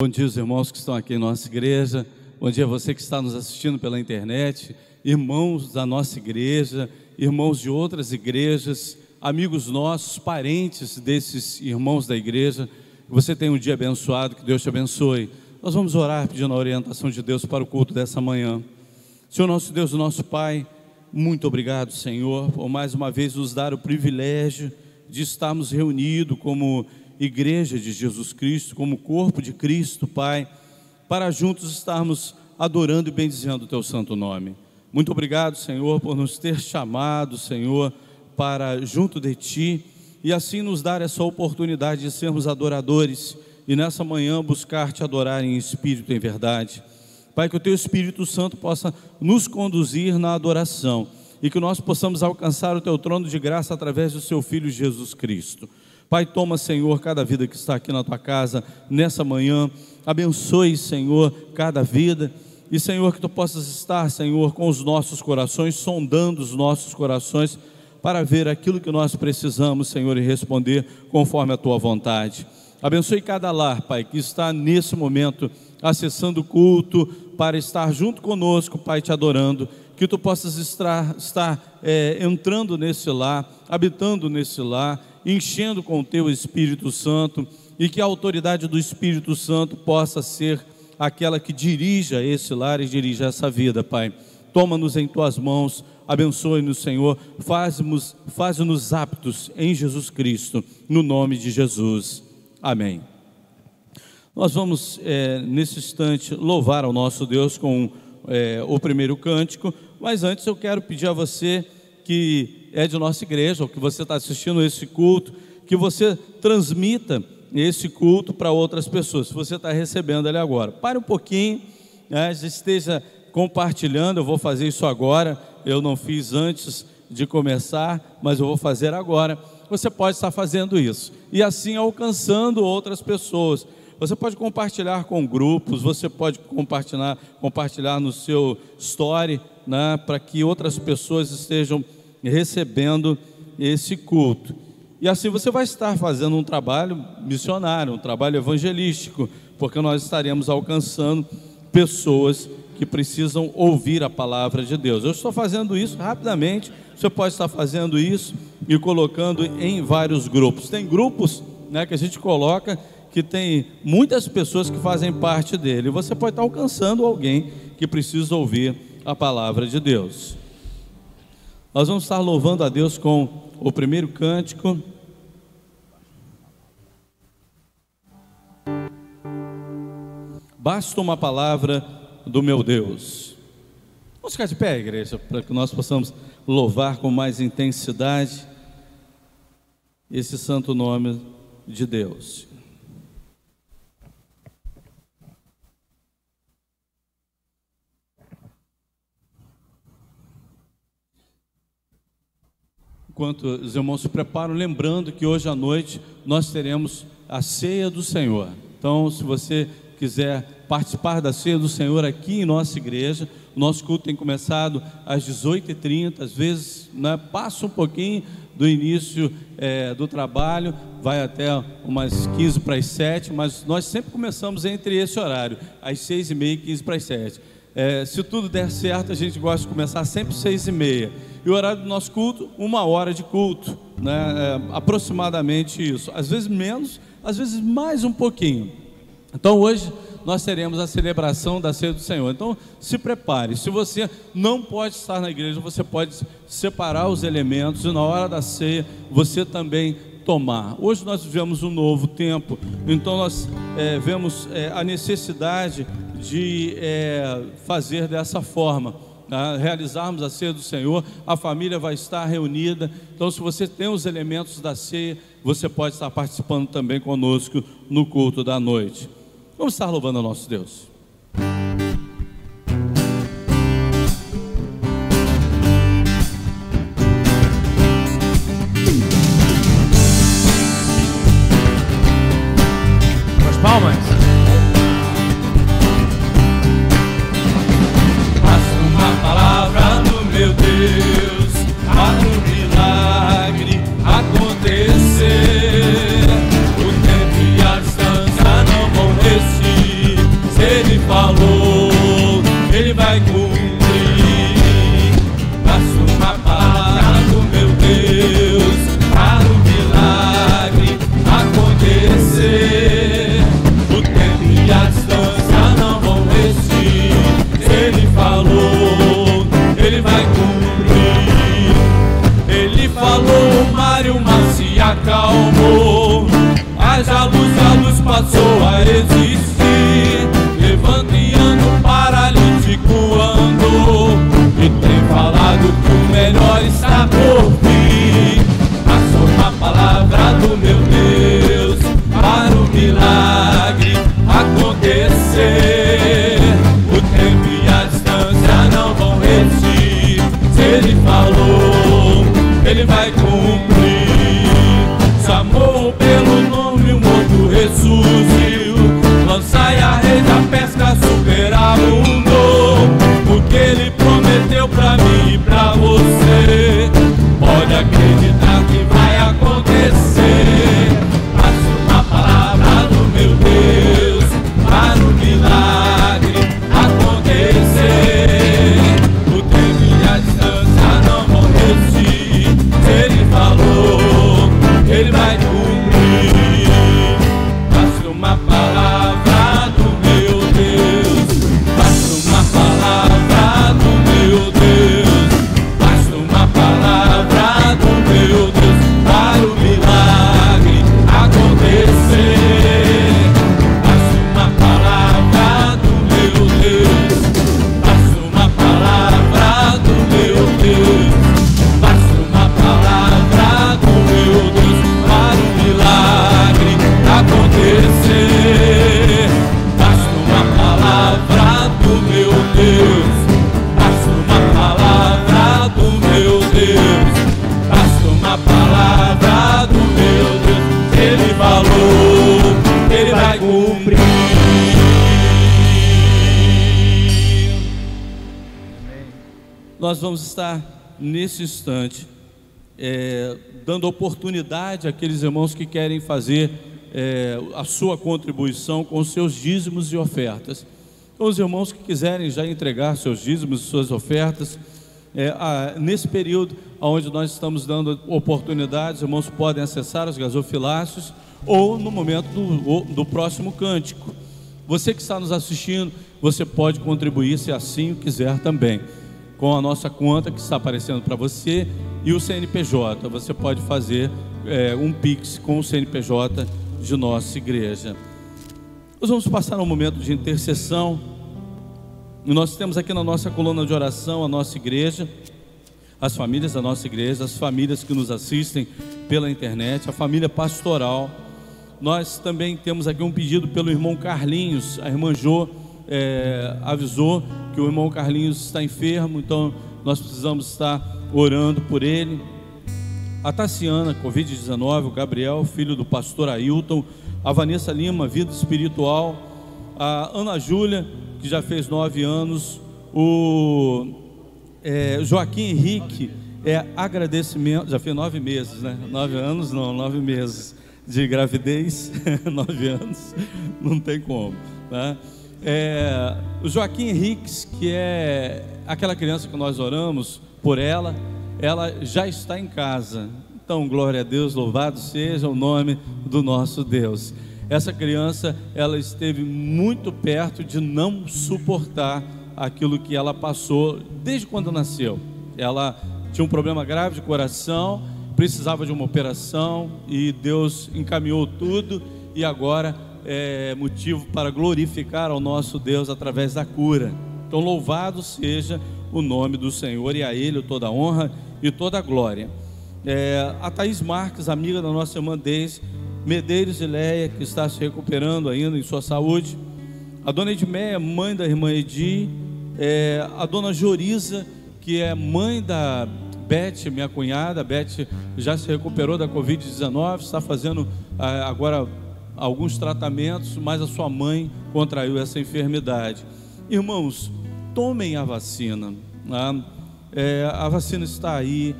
Bom dia, os irmãos que estão aqui em nossa igreja. Bom dia a você que está nos assistindo pela internet, irmãos da nossa igreja, irmãos de outras igrejas, amigos nossos, parentes desses irmãos da igreja. Que você tenha um dia abençoado, que Deus te abençoe. Nós vamos orar pedindo a orientação de Deus para o culto dessa manhã. Senhor nosso Deus, nosso Pai, muito obrigado, Senhor, por mais uma vez nos dar o privilégio de estarmos reunidos como Igreja de Jesus Cristo, como corpo de Cristo, Pai, para juntos estarmos adorando e bendizendo o Teu santo nome. Muito obrigado, Senhor, por nos ter chamado, Senhor, para junto de Ti, e assim nos dar essa oportunidade de sermos adoradores, e nessa manhã buscar Te adorar em espírito e em verdade. Pai, que o Teu Espírito Santo possa nos conduzir na adoração, e que nós possamos alcançar o Teu trono de graça através do Seu Filho Jesus Cristo. Pai, toma, Senhor, cada vida que está aqui na Tua casa, nessa manhã, abençoe, Senhor, cada vida, e, Senhor, que Tu possas estar, Senhor, com os nossos corações, sondando os nossos corações, para ver aquilo que nós precisamos, Senhor, e responder conforme a Tua vontade. Abençoe cada lar, Pai, que está nesse momento acessando o culto, para estar junto conosco, Pai, Te adorando, que Tu possas estar entrando nesse lar, habitando nesse lar, enchendo com o Teu Espírito Santo, e que a autoridade do Espírito Santo possa ser aquela que dirija esse lar e dirija essa vida, Pai. Toma-nos em Tuas mãos, abençoe-nos, Senhor, faz-nos aptos em Jesus Cristo, no nome de Jesus, amém. Nós vamos, nesse instante, louvar ao nosso Deus com o primeiro cântico, mas antes eu quero pedir a você que é de nossa igreja, ou que você está assistindo esse culto, que você transmita esse culto para outras pessoas. Se você está recebendo ele agora, pare um pouquinho, esteja compartilhando. Eu vou fazer isso agora, eu não fiz antes de começar, mas eu vou fazer agora. Você pode estar fazendo isso, e assim alcançando outras pessoas. Você pode compartilhar com grupos, você pode compartilhar no seu story, né, para que outras pessoas estejam recebendo esse culto. E assim você vai estar fazendo um trabalho missionário, um trabalho evangelístico, porque nós estaremos alcançando pessoas que precisam ouvir a palavra de Deus. Eu estou fazendo isso rapidamente, você pode estar fazendo isso e colocando em vários grupos. Tem grupos, né, que a gente coloca, que tem muitas pessoas que fazem parte dele. Você pode estar alcançando alguém que precisa ouvir a palavra de Deus. Nós vamos estar louvando a Deus com o primeiro cântico. Basta uma palavra do meu Deus. Vamos ficar de pé, igreja, para que nós possamos louvar com mais intensidade esse santo nome de Deus. Enquanto os irmãos se preparam, lembrando que hoje à noite nós teremos a ceia do Senhor. Então, se você quiser participar da ceia do Senhor aqui em nossa igreja, o nosso culto tem começado às 18h30, às vezes, né, passa um pouquinho do início do trabalho, vai até umas 15 para as 7, mas nós sempre começamos entre esse horário, às 6h30 e 15 para as 7. Se tudo der certo, a gente gosta de começar sempre 6h30. E o horário do nosso culto, 1 hora de culto, né? Aproximadamente isso. Às vezes menos, às vezes mais um pouquinho. Então hoje nós teremos a celebração da ceia do Senhor. Então se prepare. Se você não pode estar na igreja, você pode separar os elementos e na hora da ceia você também tomar. Hoje nós vivemos um novo tempo, então nós vemos a necessidade de fazer dessa forma, realizarmos a ceia do Senhor. A família vai estar reunida, então se você tem os elementos da ceia, você pode estar participando também conosco no culto da noite. Vamos estar louvando ao nosso Deus. Com as palmas. Meu Deus, há um milagre acontecer. O tempo e a distância não vão resistir. acalmou. Haja luz, a luz passou a existir. Levanta e anda, o paralítico andou. E tem falado que o melhor está por vir. Passou uma palavra do meu Deus para o milagre acontecer. O tempo e a distância não vão resistir. Se Ele falou, Ele vai cumprir. Chamou pelo nome, o morto ressurgiu. Lançai a rede, a pesca superabundou. O que Ele prometeu pra mim e pra você, pode acreditar que vai acontecer. Faça uma palavra do meu Deus para o milagre acontecer. O tempo e a distância não vão resistir. Se Ele falou, Ele vai cumprir. Faça uma palavra do meu Deus. Faça uma palavra do meu Deus. Faça uma palavra do meu Deus para o milagre acontecer. Faça uma palavra do meu Deus. Faça uma palavra do meu Deus. Faça uma palavra do meu Deus para o milagre acontecer. Faça uma palavra do meu Deus. Faça uma palavra do meu Deus. Faça uma palavra do meu Deus. Ele falou, Ele vai cumprir. Nós vamos estar nesse instante dando oportunidade àqueles irmãos que querem fazer a sua contribuição com os seus dízimos e ofertas. Então, os irmãos que quiserem já entregar seus dízimos e suas ofertas, nesse período onde nós estamos dando oportunidades, os irmãos podem acessar os gasofilácios ou no momento do próximo cântico. Você que está nos assistindo, você pode contribuir, se assim o quiser também, com a nossa conta que está aparecendo para você e o CNPJ. Você pode fazer um Pix com o CNPJ de nossa igreja. Nós vamos passar um momento de intercessão. Nós temos aqui na nossa coluna de oração a nossa igreja, as famílias da nossa igreja, as famílias que nos assistem pela internet, a família pastoral. Nós também temos aqui um pedido pelo irmão Carlinhos. A irmã Jô avisou que o irmão Carlinhos está enfermo, então nós precisamos estar orando por ele. A Tassiana, Covid-19, o Gabriel, filho do pastor Ailton, a Vanessa Lima, vida espiritual, a Ana Júlia, que já fez 9 anos, o Joaquim Henrique, agradecimento, já fez 9 meses, né? 9 anos não, 9 meses de gravidez, 9 anos, não tem como, né? O Joaquim Henrique, que é aquela criança que nós oramos por ela já está em casa. Então, glória a Deus, louvado seja o nome do nosso Deus. Essa criança, ela esteve muito perto de não suportar aquilo que ela passou desde quando nasceu. Ela tinha um problema grave de coração, precisava de uma operação e Deus encaminhou tudo, e agora é motivo para glorificar ao nosso Deus através da cura. Então, louvado seja o nome do Senhor, e a Ele toda a honra e toda a glória. A Thaís Marques, amiga da nossa irmã Deise Medeiros e Leia, que está se recuperando ainda em sua saúde. A dona Edmeia, mãe da irmã Edi. A dona Joriza, que é mãe da Beth, minha cunhada. A Beth já se recuperou da Covid-19, está fazendo agora alguns tratamentos, mas a sua mãe contraiu essa enfermidade. Irmãos, tomem a vacina. A vacina está aí,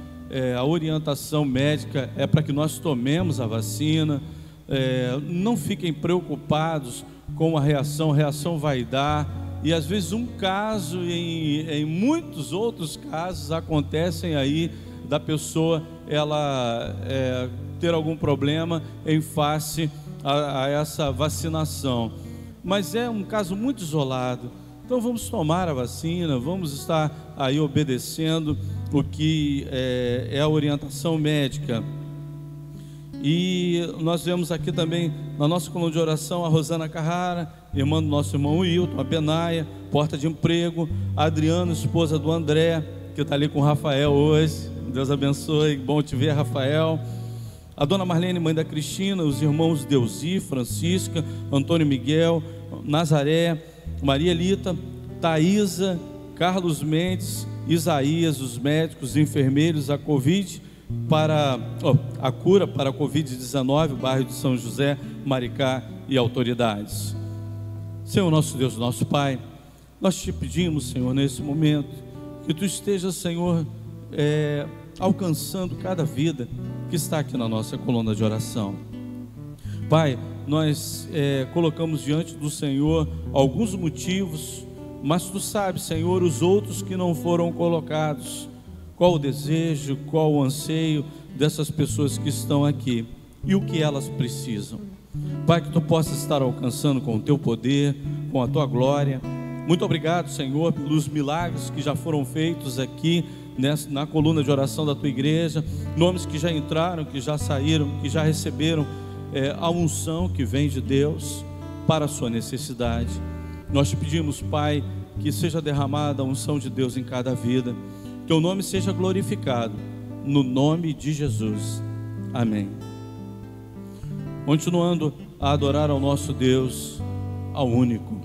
a orientação médica é para que nós tomemos a vacina. Não fiquem preocupados com a reação vai dar, e às vezes um caso em muitos outros casos acontecem aí da pessoa ela ter algum problema em face a essa vacinação, mas é um caso muito isolado. Então vamos tomar a vacina, vamos estar aí obedecendo o que é a orientação médica. E nós vemos aqui também na nossa coluna de oração a Rosana Carrara, irmã do nosso irmão Wilton, a Benaia, porta de emprego, a Adriana, esposa do André, que está ali com o Rafael hoje. Deus abençoe, bom te ver, Rafael. A dona Marlene, mãe da Cristina, os irmãos Deusi, Francisca, Antônio Miguel, Nazaré, Maria Lita, Thaísa, Carlos Mendes, Isaías, os médicos, os enfermeiros, a cura para a Covid-19, bairro de São José, Maricá e autoridades. Senhor nosso Deus, nosso Pai, nós te pedimos, Senhor, nesse momento, que Tu estejas, Senhor, alcançando cada vida que está aqui na nossa coluna de oração. Pai, nós colocamos diante do Senhor alguns motivos, mas Tu sabes, Senhor, os outros que não foram colocados. Qual o desejo, qual o anseio dessas pessoas que estão aqui e o que elas precisam. Pai, que Tu possas estar alcançando com o Teu poder, com a Tua glória. Muito obrigado, Senhor, pelos milagres que já foram feitos aqui na coluna de oração da Tua igreja, nomes que já entraram, que já saíram, que já receberam a unção que vem de Deus para a sua necessidade. Nós te pedimos, Pai, que seja derramada a unção de Deus em cada vida, Teu nome seja glorificado, no nome de Jesus, amém. Continuando a adorar ao nosso Deus, ao único.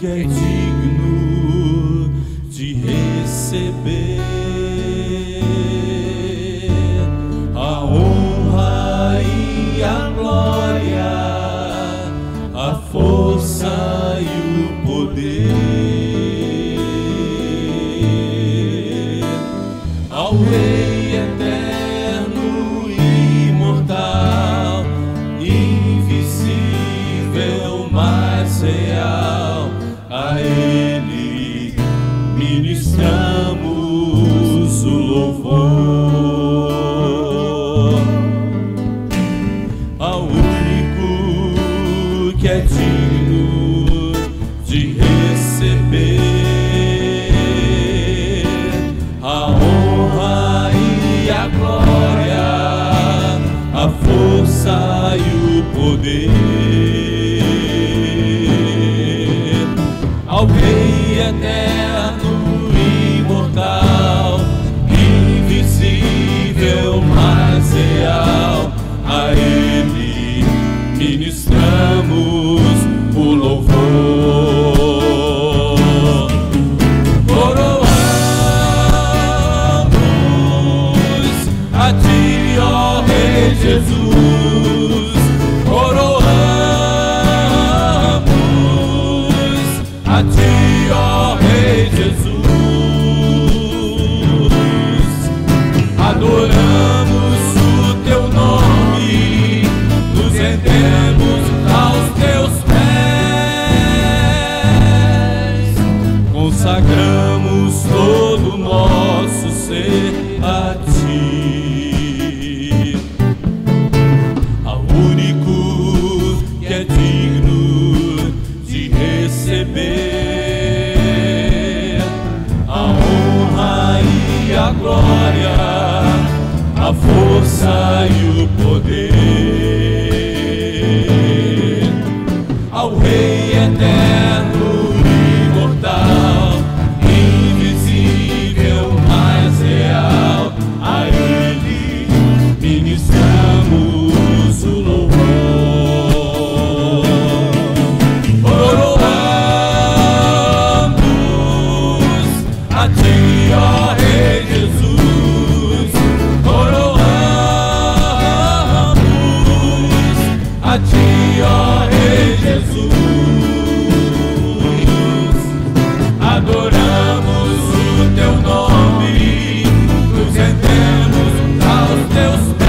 Que é digno de receber a honra e a glória, a força e o poder, ao Rei eterno e imortal, invisível, mas real. A Ele ministramos o louvor, ao único que é digno de receber a honra e a glória, a força e o poder, ao Rei eterno e imortal, invisível, mas real. A Ele ministramos o louvor. Coroamos a Ti, ó Rei Jesus. Coroamos a Ti, ó Rei Jesus. Adoramos o Teu nome, nos rendemos aos Teus pés, consagramos todo o nosso ser a Ti, ao único que é digno de receber a honra e a glória, a força e o poder, ao Rei eterno e imortal, invisível, mas real. A Ele ministramos o louvor. Coroamos a Ti, ó Rei Jesus. Coroamos a Ti, ó Rei Jesus. Adoramos o Teu nome, nos rendemos aos Teus pés,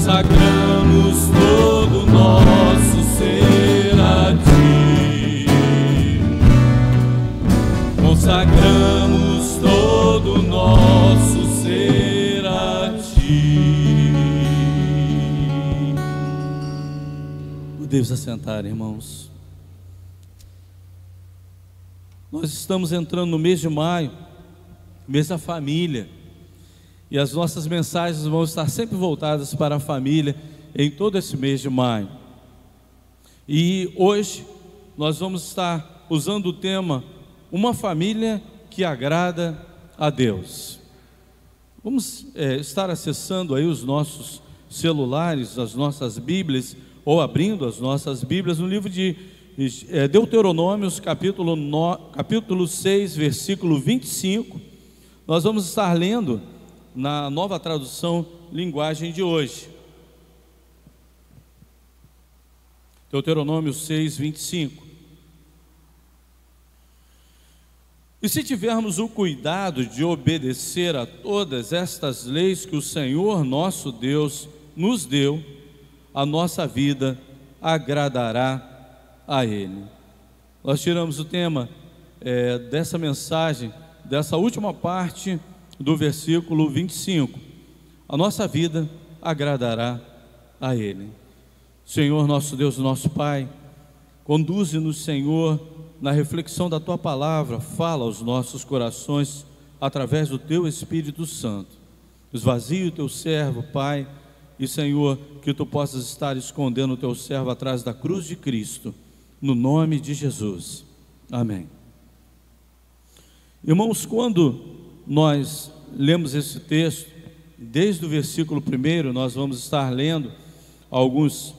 consagramos todo nosso ser a ti, consagramos todo nosso ser a ti. Podemos assentar, irmãos. Nós estamos entrando no mês de maio, mês da família, e as nossas mensagens vão estar sempre voltadas para a família em todo esse mês de maio. E hoje nós vamos estar usando o tema Uma Família que Agrada a Deus. Vamos estar acessando aí os nossos celulares, as nossas Bíblias, ou abrindo as nossas Bíblias no livro de Deuteronômios, capítulo 6, versículo 25. Nós vamos estar lendo na Nova Tradução Linguagem de hoje. Deuteronômio 6, 25. E se tivermos o cuidado de obedecer a todas estas leis que o Senhor nosso Deus nos deu, a nossa vida agradará a Ele. Nós tiramos o tema dessa mensagem, dessa última parte do versículo 25. A nossa vida agradará a Ele. Senhor nosso Deus, nosso Pai, conduze-nos, Senhor, na reflexão da Tua palavra. Fala aos nossos corações através do Teu Espírito Santo. Esvazia o Teu servo, Pai, e Senhor, que Tu possas estar escondendo o Teu servo atrás da cruz de Cristo, no nome de Jesus, amém. Irmãos, quando nós lemos esse texto, desde o versículo 1, nós vamos estar lendo alguns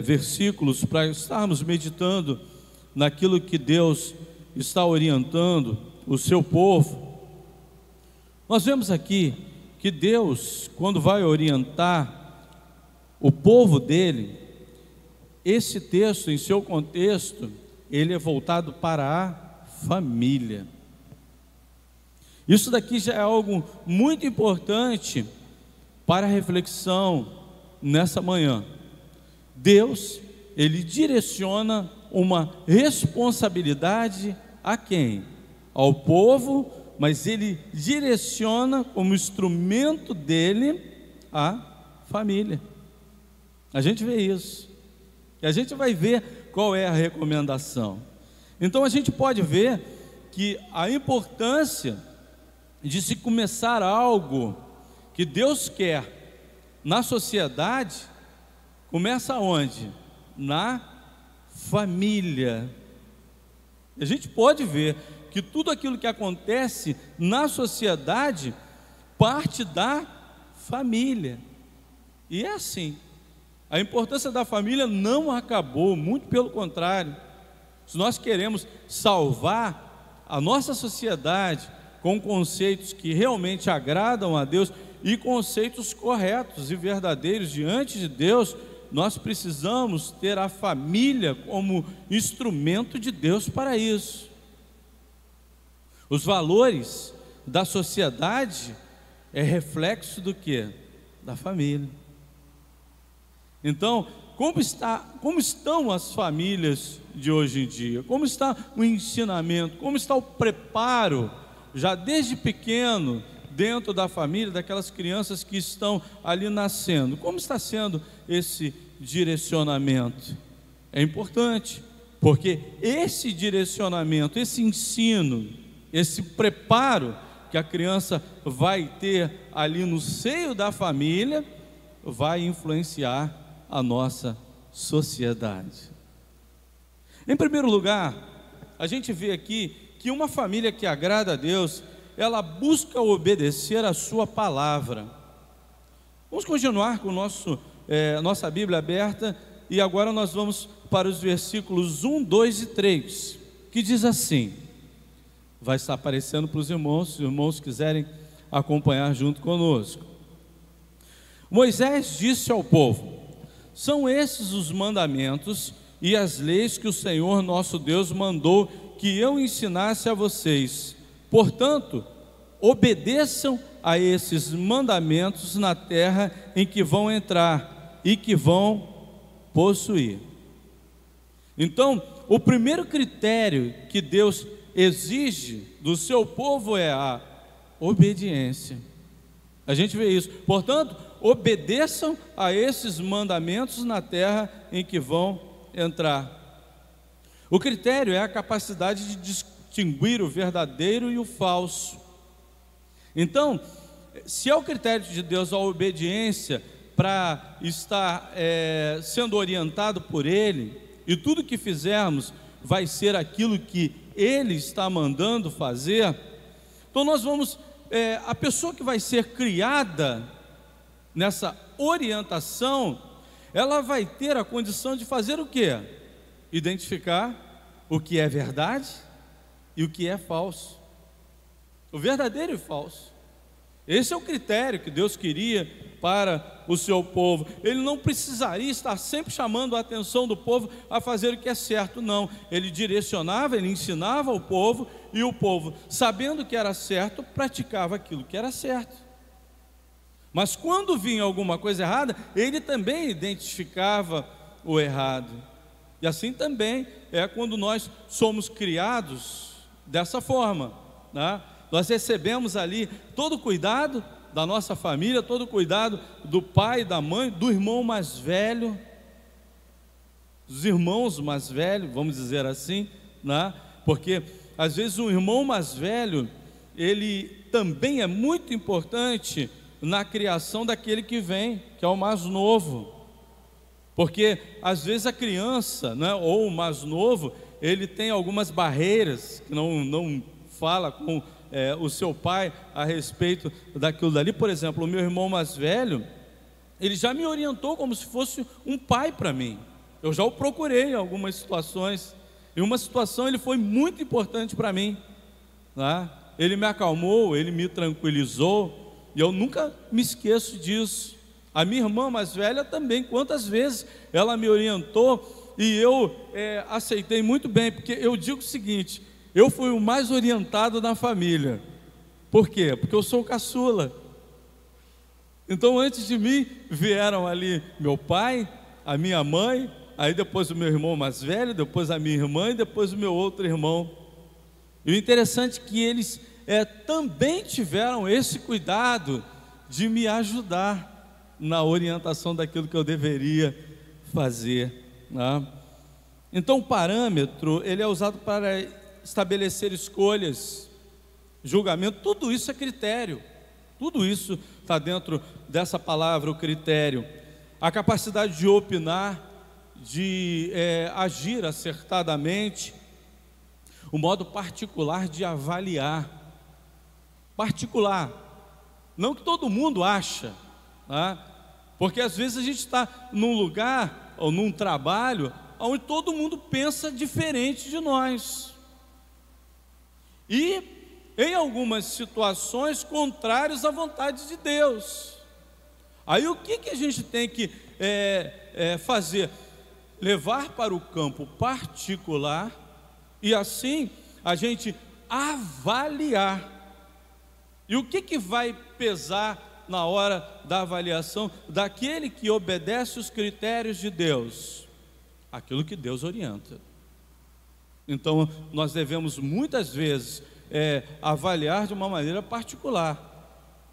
versículos para estarmos meditando naquilo que Deus está orientando o seu povo. Nós vemos aqui que Deus, quando vai orientar o povo dele, esse texto, em seu contexto, ele é voltado para a família. Isso daqui já é algo muito importante para a reflexão nessa manhã. Deus, ele direciona uma responsabilidade a quem? Ao povo, mas ele direciona como instrumento dele a família. A gente vê isso. E a gente vai ver qual é a recomendação. Então a gente pode ver que a importância de se começar algo que Deus quer na sociedade começa onde? Na família. A gente pode ver que tudo aquilo que acontece na sociedade parte da família. E é assim. A importância da família não acabou, muito pelo contrário. Se nós queremos salvar a nossa sociedade com conceitos que realmente agradam a Deus e conceitos corretos e verdadeiros diante de Deus, nós precisamos ter a família como instrumento de Deus para isso. Os valores da sociedade é reflexo do quê? Da família. Então, como estão as famílias de hoje em dia? Como está o ensinamento? Como está o preparo, já desde pequeno, dentro da família, daquelas crianças que estão ali nascendo? Como está sendo esse direcionamento? É importante, porque esse direcionamento, esse ensino, esse preparo que a criança vai ter ali no seio da família, vai influenciar a nossa sociedade. Em primeiro lugar, a gente vê aqui que uma família que agrada a Deus, ela busca obedecer a sua palavra. Vamos continuar com nossa Bíblia aberta, e agora nós vamos para os versículos 1, 2 e 3, que diz assim, vai estar aparecendo para os irmãos, se os irmãos quiserem acompanhar junto conosco. Moisés disse ao povo: são esses os mandamentos e as leis que o Senhor nosso Deus mandou que eu ensinasse a vocês. Portanto, obedeçam a esses mandamentos na terra em que vão entrar e que vão possuir. Então, o primeiro critério que Deus exige do seu povo é a obediência. A gente vê isso. Portanto, obedeçam a esses mandamentos na terra em que vão entrar. O critério é a capacidade de distinguir o verdadeiro e o falso. Então, se é o critério de Deus a obediência para estar sendo orientado por Ele, e tudo que fizermos vai ser aquilo que Ele está mandando fazer, então nós vamos, a pessoa que vai ser criada nessa orientação, ela vai ter a condição de fazer o quê? Identificar o que é verdade e o que é falso, o verdadeiro e o falso. Esse é o critério que Deus queria para o seu povo. Ele não precisaria estar sempre chamando a atenção do povo a fazer o que é certo, não. Ele direcionava, ele ensinava o povo, e o povo, sabendo que era certo, praticava aquilo que era certo. Mas quando vinha alguma coisa errada, ele também identificava o errado. E assim também é quando nós somos criados dessa forma, né? Nós recebemos ali todo o cuidado da nossa família, todo o cuidado do pai, da mãe, do irmão mais velho, dos irmãos mais velhos, vamos dizer assim, né? Porque às vezes um irmão mais velho, ele também é muito importante na criação daquele que vem, que é o mais novo. Porque às vezes a criança, né, ou o mais novo, ele tem algumas barreiras, que não fala com o seu pai a respeito daquilo dali. Por exemplo, o meu irmão mais velho, ele já me orientou como se fosse um pai para mim. Eu já o procurei em algumas situações. Em uma situação ele foi muito importante para mim, né? Ele me acalmou, ele me tranquilizou, e eu nunca me esqueço disso. A minha irmã mais velha também, quantas vezes ela me orientou, e eu aceitei muito bem, porque eu digo o seguinte: eu fui o mais orientado na família. Por quê? Porque eu sou o caçula. Então antes de mim vieram ali meu pai, a minha mãe, aí depois o meu irmão mais velho, depois a minha irmã e depois o meu outro irmão. E o interessante é que eles também tiveram esse cuidado de me ajudar na orientação daquilo que eu deveria fazer, né? Então o parâmetro, ele é usado para estabelecer escolhas, julgamento, tudo isso é critério, tudo isso está dentro dessa palavra, o critério. A capacidade de opinar, de agir acertadamente, o modo particular de avaliar, particular, não que todo mundo acha, né? Porque às vezes a gente está num lugar ou num trabalho onde todo mundo pensa diferente de nós, e em algumas situações contrárias à vontade de Deus. Aí o que a gente tem que fazer? Levar para o campo particular e assim a gente avaliar. E o que vai pesar na hora da avaliação daquele que obedece os critérios de Deus? Aquilo que Deus orienta. Então nós devemos muitas vezes avaliar de uma maneira particular,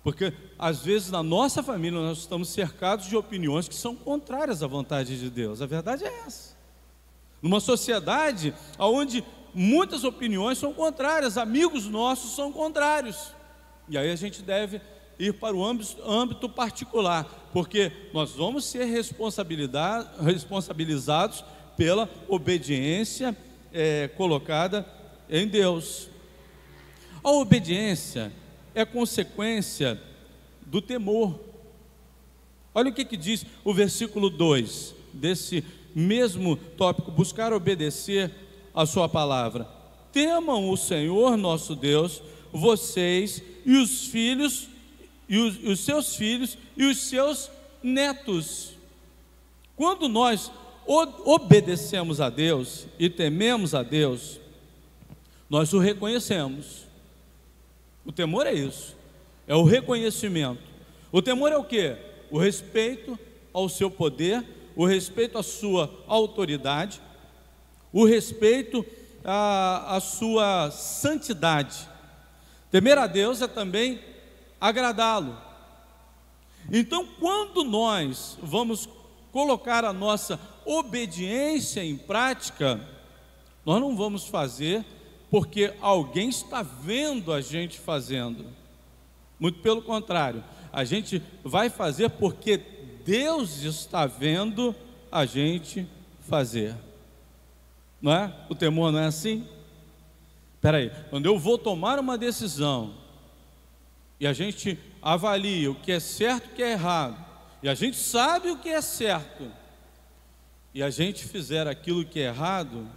porque às vezes na nossa família nós estamos cercados de opiniões que são contrárias à vontade de Deus. A verdade é essa. Numa sociedade onde muitas opiniões são contrárias, amigos nossos são contrários, e aí a gente deve ir para o âmbito particular, porque nós vamos ser responsabilizados pela obediência colocada em Deus. A obediência é consequência do temor. Olha o que diz o versículo 2 desse mesmo tópico: buscar obedecer a sua palavra. Temam o Senhor nosso Deus, vocês e os filhos, e os seus filhos e os seus netos. Quando nós obedecemos a Deus e tememos a Deus, nós o reconhecemos. O temor é isso, é o reconhecimento. O temor é o quê? O respeito ao seu poder, o respeito à sua autoridade, o respeito à sua santidade. Temer a Deus é também agradá-lo. Então, quando nós vamos colocar a nossa obediência em prática, nós não vamos fazer porque alguém está vendo a gente fazendo. Muito pelo contrário, a gente vai fazer porque Deus está vendo a gente fazer. Não é? O temor não é assim? Espera aí, quando eu vou tomar uma decisão e a gente avalia o que é certo e o que é errado, e a gente sabe o que é certo, e a gente fizer aquilo que é errado,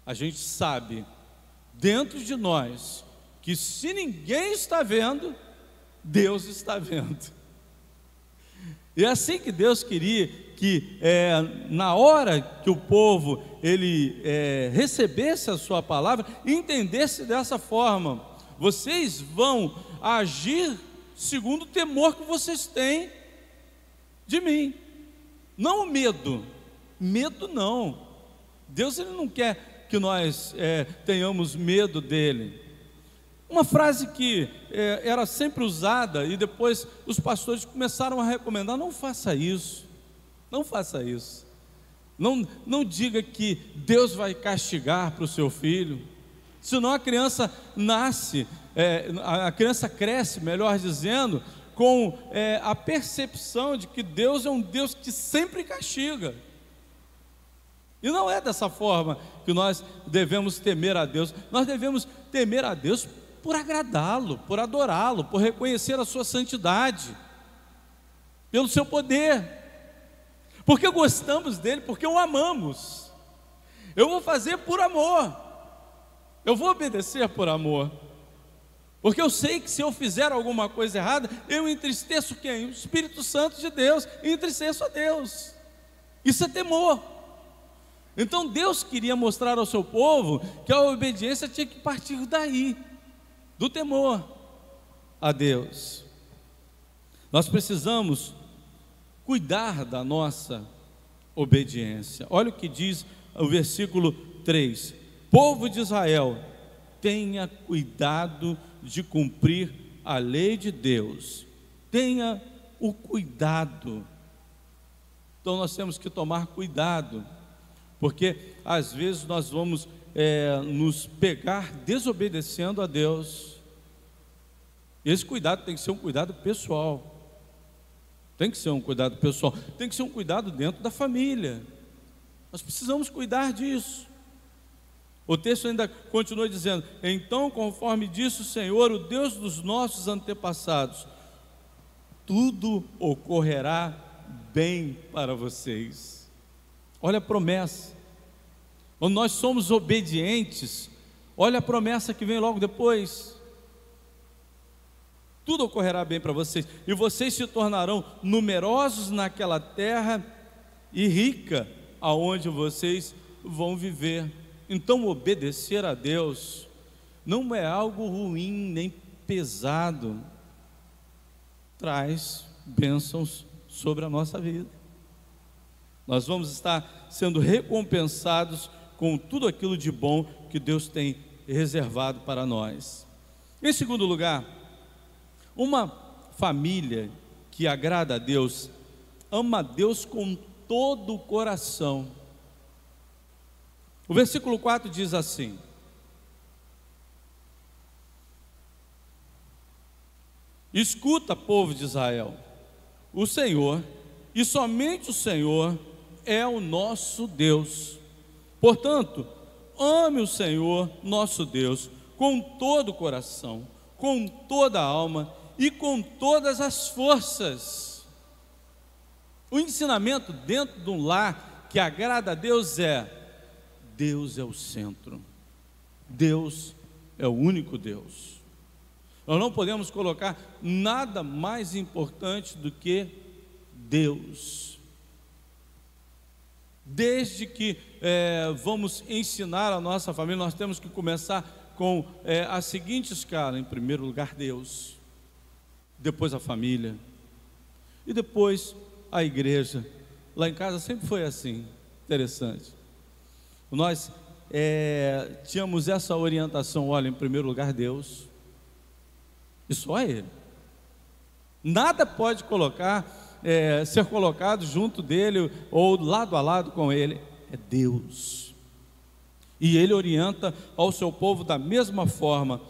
a gente sabe dentro de nós que se ninguém está vendo, Deus está vendo. E é assim que Deus queria que na hora que o povo recebesse a sua palavra, entendesse dessa forma: vocês vão agir segundo o temor que vocês têm de mim, não o medo. Medo não. Deus, ele não quer que nós tenhamos medo dele. Uma frase que era sempre usada e depois os pastores começaram a recomendar: não faça isso, não faça isso. Não diga que Deus vai castigar para o seu filho, senão a criança nasce, a criança cresce, melhor dizendo, com a percepção de que Deus é um Deus que sempre castiga. E não é dessa forma que nós devemos temer a Deus. Nós devemos temer a Deus por agradá-lo, por adorá-lo, por reconhecer a sua santidade, pelo seu poder, porque gostamos dele, porque o amamos. Eu vou fazer por amor, eu vou obedecer por amor, porque eu sei que se eu fizer alguma coisa errada, eu entristeço quem? O Espírito Santo de Deus, entristeço a Deus. Isso é temor. Então Deus queria mostrar ao seu povo que a obediência tinha que partir daí, do temor a Deus. Nós precisamos cuidar da nossa obediência. Olha o que diz o versículo 3: povo de Israel, tenha cuidado de cumprir a lei de Deus. Tenha o cuidado. Então nós temos que tomar cuidado, porque às vezes nós vamos nos pegar desobedecendo a Deus. Esse cuidado tem que ser um cuidado pessoal. Tem que ser um cuidado pessoal. Tem que ser um cuidado dentro da família. Nós precisamos cuidar disso. O texto ainda continua dizendo: então, conforme disse o Senhor, o Deus dos nossos antepassados, tudo ocorrerá bem para vocês. Olha a promessa. Quando nós somos obedientes, olha a promessa que vem logo depois: tudo ocorrerá bem para vocês, e vocês se tornarão numerosos naquela terra e rica, aonde vocês vão viver. Então, obedecer a Deus não é algo ruim nem pesado, traz bênçãos sobre a nossa vida. Nós vamos estar sendo recompensados com tudo aquilo de bom que Deus tem reservado para nós. Em segundo lugar, uma família que agrada a Deus, ama a Deus com todo o coração. O versículo 4 diz assim: escuta, povo de Israel, o Senhor, e somente o Senhor, é o nosso Deus. Portanto, ame o Senhor nosso Deus com todo o coração, com toda a alma e com todas as forças. O ensinamento dentro de um lar que agrada a Deus é: Deus é o centro, Deus é o único Deus. Nós não podemos colocar nada mais importante do que Deus. Desde que vamos ensinar a nossa família, nós temos que começar com a seguinte escala: em primeiro lugar, Deus. depois a família, e depois a igreja. Lá em casa sempre foi assim, interessante. Nós tínhamos essa orientação: olha, em primeiro lugar Deus, e só Ele. Nada pode ser colocado junto dele ou lado a lado com Ele, é Deus. E Ele orienta ao seu povo da mesma forma,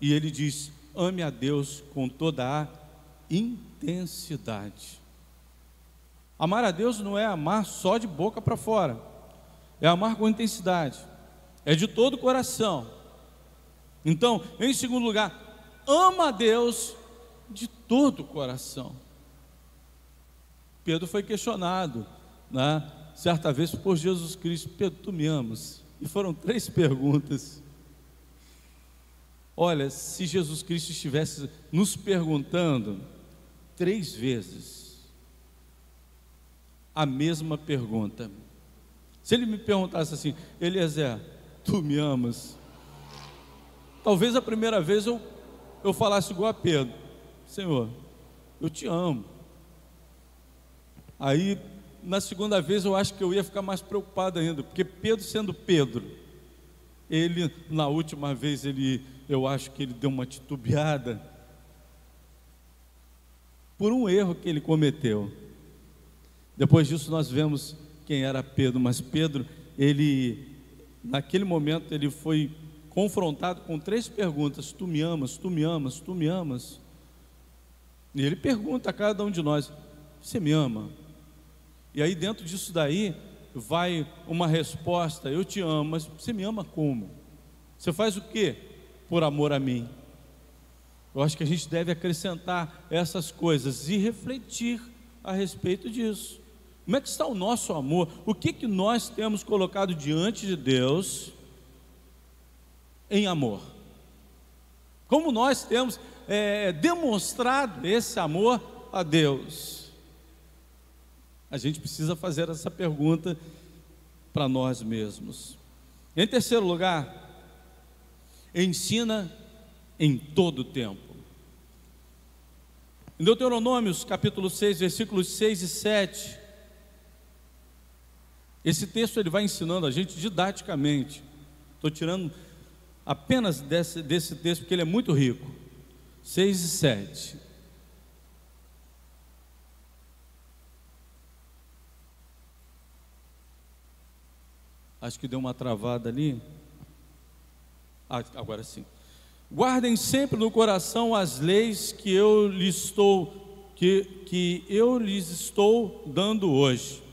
e Ele diz: ame a Deus com toda a intensidade. Amar a Deus não é amar só de boca para fora, é amar com intensidade, é de todo o coração. Então, em segundo lugar, ama a Deus de todo o coração. Pedro foi questionado, né, certa vez por Jesus Cristo: Pedro, tu me amas? E foram 3 perguntas. Olha, se Jesus Cristo estivesse nos perguntando 3 vezes a mesma pergunta, se Ele me perguntasse assim: Eliezer, tu me amas? Talvez a primeira vez eu falasse igual a Pedro: Senhor, eu te amo. Aí na segunda vez eu acho que eu ia ficar mais preocupado ainda, porque Pedro, sendo Pedro, ele na última vez eu acho que ele deu uma titubeada por um erro que ele cometeu. Depois disso nós vemos quem era Pedro, mas Pedro, naquele momento ele foi confrontado com 3 perguntas: tu me amas, tu me amas, tu me amas? E ele pergunta a cada um de nós: você me ama? E aí dentro disso daí vai uma resposta: eu te amo, mas você me ama como? Você faz o quê por amor a mim? Eu acho que a gente deve acrescentar essas coisas e refletir a respeito disso. Como é que está o nosso amor? O que nós temos colocado diante de Deus em amor? Como nós temos demonstrado esse amor a Deus? A gente precisa fazer essa pergunta para nós mesmos. Em terceiro lugar, ensina em todo o tempo. Em Deuteronômios capítulo 6, versículos 6 e 7, esse texto ele vai ensinando a gente didaticamente. Estou tirando apenas desse texto porque ele é muito rico. 6 e 7. Acho que deu uma travada ali. Agora sim. Guardem sempre no coração as leis que eu lhes estou dando hoje.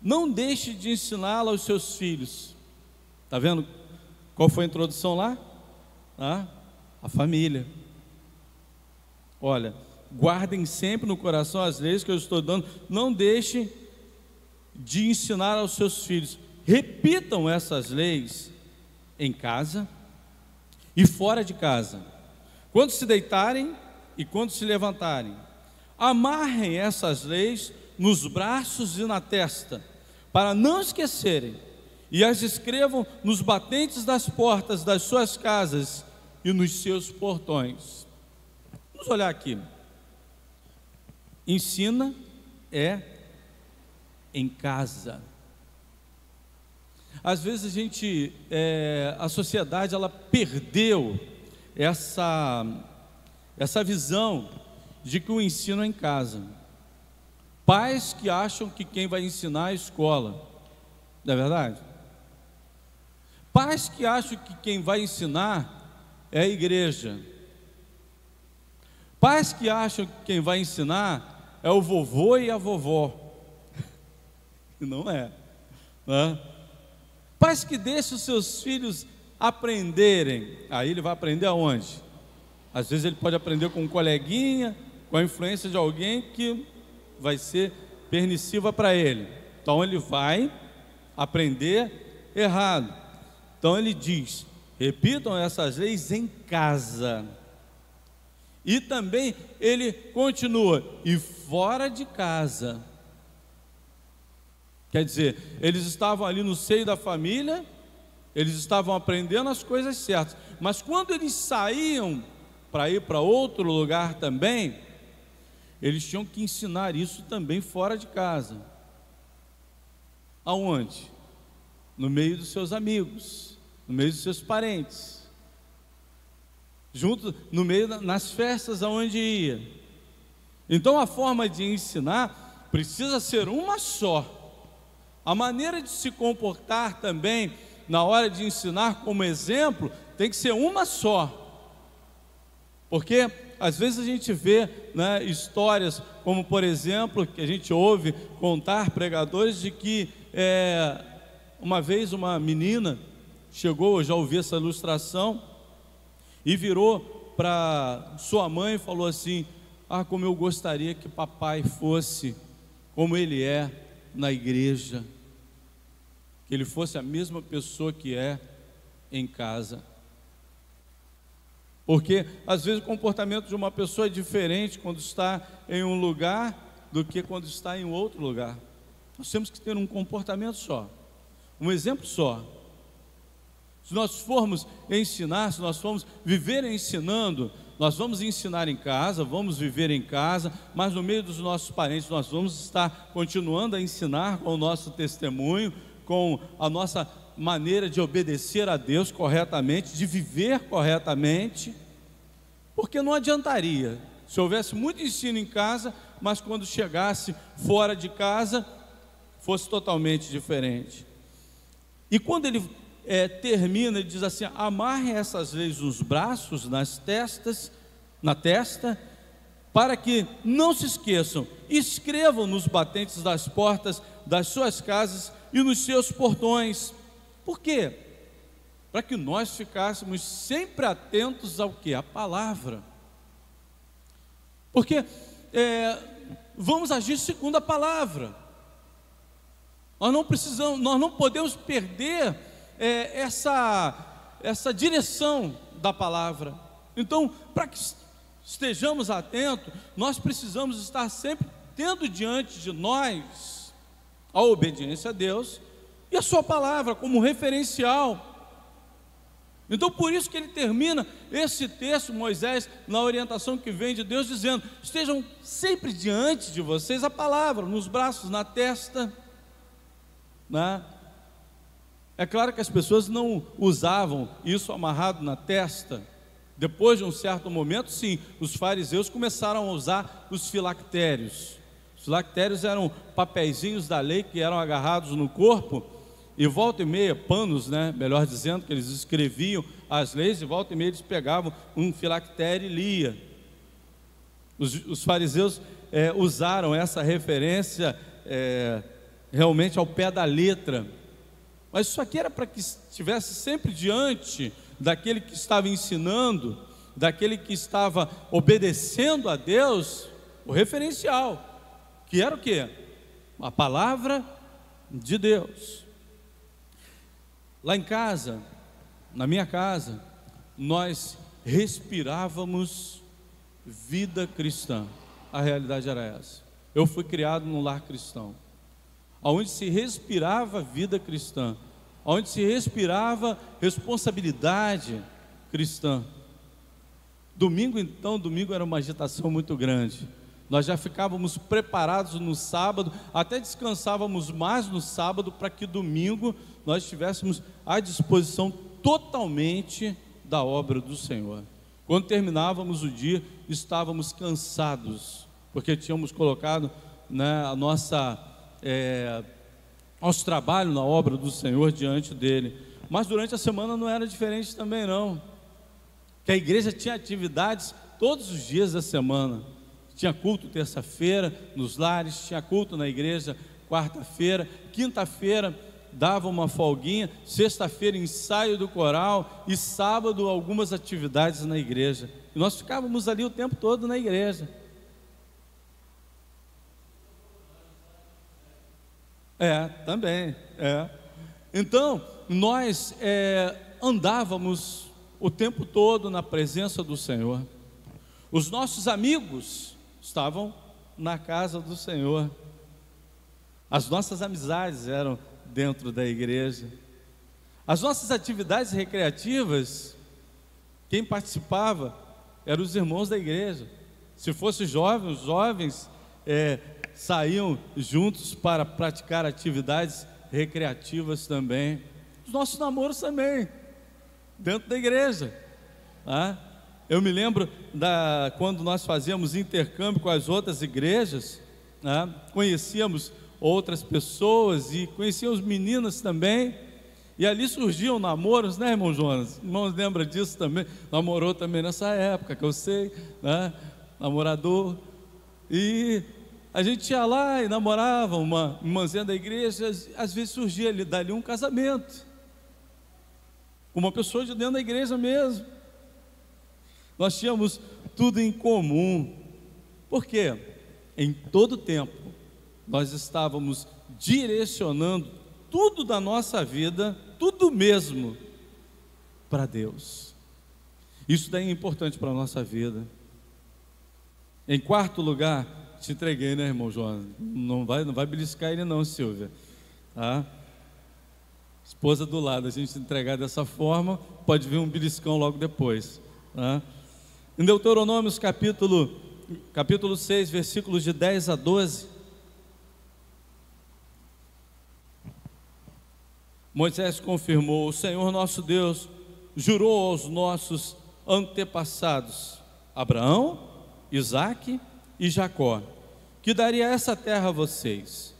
Não deixe de ensiná-la aos seus filhos. Está vendo qual foi a introdução lá? A família. Olha, guardem sempre no coração as leis que eu estou dando. Não deixe de ensinar aos seus filhos. Repitam essas leis em casa e fora de casa, quando se deitarem e quando se levantarem. Amarrem essas leis nos braços e na testa, para não esquecerem, e as escrevam nos batentes das portas das suas casas e nos seus portões. Vamos olhar aqui. Ensina em casa. Às vezes a sociedade ela perdeu essa visão de que o ensino é em casa. Pais que acham que quem vai ensinar é a escola, não é verdade? Pais que acham que quem vai ensinar é a igreja. Pais que acham que quem vai ensinar é o vovô e a vovó. Não é, né? Pais que deixam os seus filhos aprenderem. Aí ele vai aprender aonde? Às vezes ele pode aprender com um coleguinha, com a influência de alguém que vai ser permissiva para ele. Então ele vai aprender errado. Então ele diz: repitam essas leis em casa. E também ele continua: e fora de casa. Quer dizer, eles estavam ali no seio da família, eles estavam aprendendo as coisas certas, mas quando eles saíam para ir para outro lugar também, eles tinham que ensinar isso também fora de casa. Aonde? No meio dos seus amigos, no meio dos seus parentes, junto, no meio nas festas aonde ia. Então a forma de ensinar precisa ser uma só. A maneira de se comportar também, na hora de ensinar como exemplo, tem que ser uma só. Porque às vezes a gente vê, né, histórias como, por exemplo, que a gente ouve contar pregadores de que uma vez uma menina chegou, eu já ouvi essa ilustração, e virou para sua mãe e falou assim: ah, como eu gostaria que papai fosse como ele é na igreja, que ele fosse a mesma pessoa que é em casa. Porque às vezes o comportamento de uma pessoa é diferente quando está em um lugar do que quando está em outro lugar. Nós temos que ter um comportamento só, um exemplo só. Se nós formos ensinar, se nós formos viver ensinando, nós vamos ensinar em casa, vamos viver em casa, mas no meio dos nossos parentes nós vamos estar continuando a ensinar com o nosso testemunho, com a nossa maneira de obedecer a Deus corretamente, de viver corretamente, porque não adiantaria se houvesse muito ensino em casa, mas quando chegasse fora de casa fosse totalmente diferente. E quando ele termina, ele diz assim: amarre essas leis nos braços, na testa, para que não se esqueçam, escrevam nos batentes das portas das suas casas e nos seus portões. Por quê? Para que nós ficássemos sempre atentos ao que? A palavra. Porque vamos agir segundo a palavra. Nós não podemos perder essa direção da palavra. Então, para que estejamos atentos, nós precisamos estar sempre tendo diante de nós a obediência a Deus e a sua palavra como referencial. Então por isso que ele termina esse texto, Moisés, na orientação que vem de Deus, dizendo: estejam sempre diante de vocês a palavra, nos braços, na testa, né? É claro que as pessoas não usavam isso amarrado na testa. Depois de um certo momento, sim, os fariseus começaram a usar os filactérios. Os filactérios eram papeizinhos da lei que eram agarrados no corpo, e volta e meia, panos, né, melhor dizendo, que eles escreviam as leis, e volta e meia eles pegavam um filactério e lia. Os fariseus usaram essa referência realmente ao pé da letra. Mas isso aqui era para que estivesse sempre diante daquele que estava ensinando, daquele que estava obedecendo a Deus, o referencial, que era o quê? A palavra de Deus. Lá em casa, na minha casa, nós respirávamos vida cristã. A realidade era essa. Eu fui criado num lar cristão, onde se respirava vida cristã, onde se respirava responsabilidade cristã. Domingo era uma agitação muito grande. Nós já ficávamos preparados no sábado, até descansávamos mais no sábado, para que domingo nós estivéssemos à disposição totalmente da obra do Senhor. Quando terminávamos o dia, estávamos cansados, porque tínhamos colocado, né, nosso trabalho na obra do Senhor diante dele. Mas durante a semana não era diferente também não, que a igreja tinha atividades todos os dias da semana. Tinha culto terça-feira nos lares, tinha culto na igreja quarta-feira, quinta-feira dava uma folguinha, sexta-feira ensaio do coral e sábado algumas atividades na igreja. E nós ficávamos ali o tempo todo na igreja. Também. Então, nós andávamos o tempo todo na presença do Senhor. Os nossos amigos estavam na casa do Senhor. As nossas amizades eram dentro da igreja. As nossas atividades recreativas, quem participava eram os irmãos da igreja. Se fosse jovem, os jovens saíam juntos para praticar atividades recreativas também. Os nossos namoros também, dentro da igreja. Tá? Eu me lembro quando nós fazíamos intercâmbio com as outras igrejas, né? Conhecíamos outras pessoas e conhecíamos meninas também, e ali surgiam namoros, né, irmão Jonas? Irmãos, lembra disso também? Namorou também nessa época, que eu sei, né? Namorador. E a gente ia lá e namorava uma irmãzinha da igreja, às vezes surgia dali um casamento, com uma pessoa de dentro da igreja mesmo. Nós tínhamos tudo em comum. Por quê? Em todo tempo nós estávamos direcionando tudo da nossa vida, tudo mesmo, para Deus. Isso daí é importante para a nossa vida. Em quarto lugar, te entreguei, né, irmão João? Não vai beliscar ele não, Silvia, tá? Esposa do lado, a gente entregar dessa forma, pode vir um beliscão logo depois, tá? Em Deuteronômios capítulo 6, versículos de 10 a 12, Moisés confirmou: o Senhor nosso Deus jurou aos nossos antepassados, Abraão, Isaque e Jacó, que daria essa terra a vocês.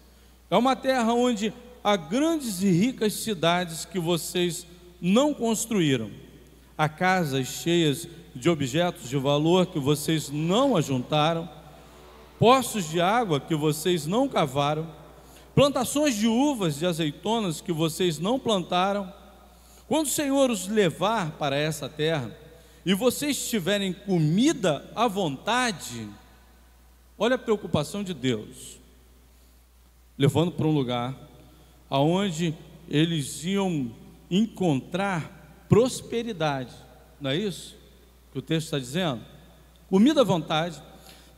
É uma terra onde há grandes e ricas cidades que vocês não construíram, há casas cheias de objetos de valor que vocês não ajuntaram, poços de água que vocês não cavaram, plantações de uvas, de azeitonas que vocês não plantaram. Quando o Senhor os levar para essa terra e vocês tiverem comida à vontade, olha a preocupação de Deus, levando para um lugar aonde eles iam encontrar prosperidade, não é isso que o texto está dizendo? Comida à vontade.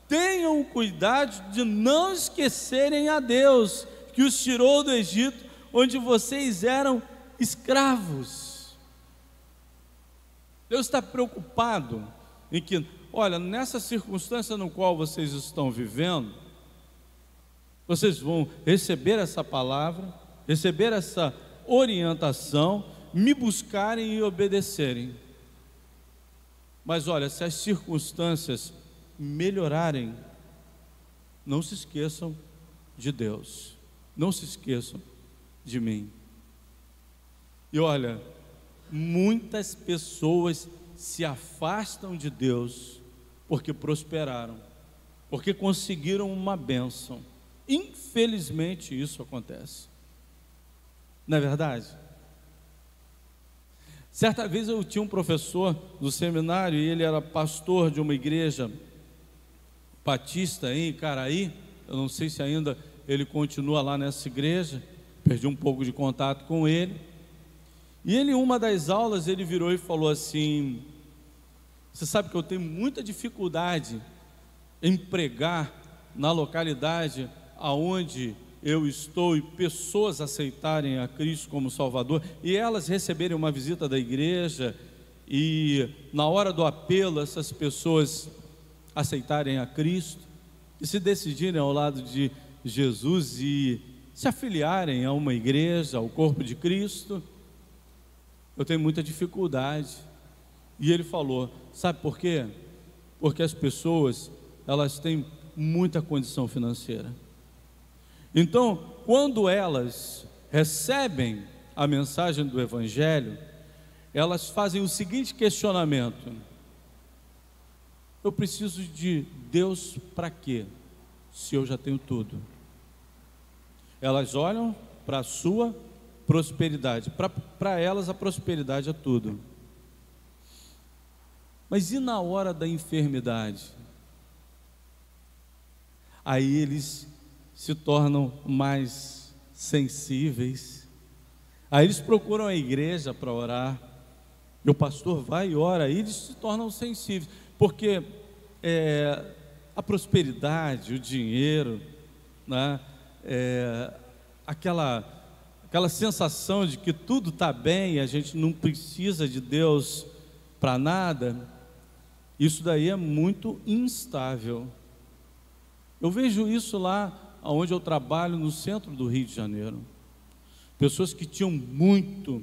Tenham cuidado de não esquecerem a Deus, que os tirou do Egito, onde vocês eram escravos. Deus está preocupado em que, olha, nessa circunstância no qual vocês estão vivendo, vocês vão receber essa palavra, receber essa orientação, me buscarem e obedecerem. Mas olha, se as circunstâncias melhorarem, não se esqueçam de Deus, não se esqueçam de mim. E olha, muitas pessoas se afastam de Deus porque prosperaram, porque conseguiram uma bênção. Infelizmente isso acontece, não é verdade? Certa vez eu tinha um professor no seminário e ele era pastor de uma igreja batista em Icaraí. Eu não sei se ainda ele continua lá nessa igreja, perdi um pouco de contato com ele. E ele, em uma das aulas, ele virou e falou assim: você sabe que eu tenho muita dificuldade em pregar na localidade aonde eu estou e pessoas aceitarem a Cristo como Salvador, e elas receberem uma visita da igreja e na hora do apelo essas pessoas aceitarem a Cristo e se decidirem ao lado de Jesus e se afiliarem a uma igreja, ao corpo de Cristo. Eu tenho muita dificuldade. E ele falou: sabe por quê? Porque as pessoas, elas têm muita condição financeira. Então, quando elas recebem a mensagem do Evangelho, elas fazem o seguinte questionamento: eu preciso de Deus para quê, se eu já tenho tudo? Elas olham para a sua prosperidade, para elas a prosperidade é tudo. Mas e na hora da enfermidade? Aí eles se tornam mais sensíveis. Aí eles procuram a igreja para orar, e o pastor vai e ora, aí eles se tornam sensíveis, porque a prosperidade, o dinheiro, né, aquela sensação de que tudo está bem e a gente não precisa de Deus para nada, Isso daí é muito instável. Eu vejo isso lá onde eu trabalho, no centro do Rio de Janeiro. Pessoas que tinham muito,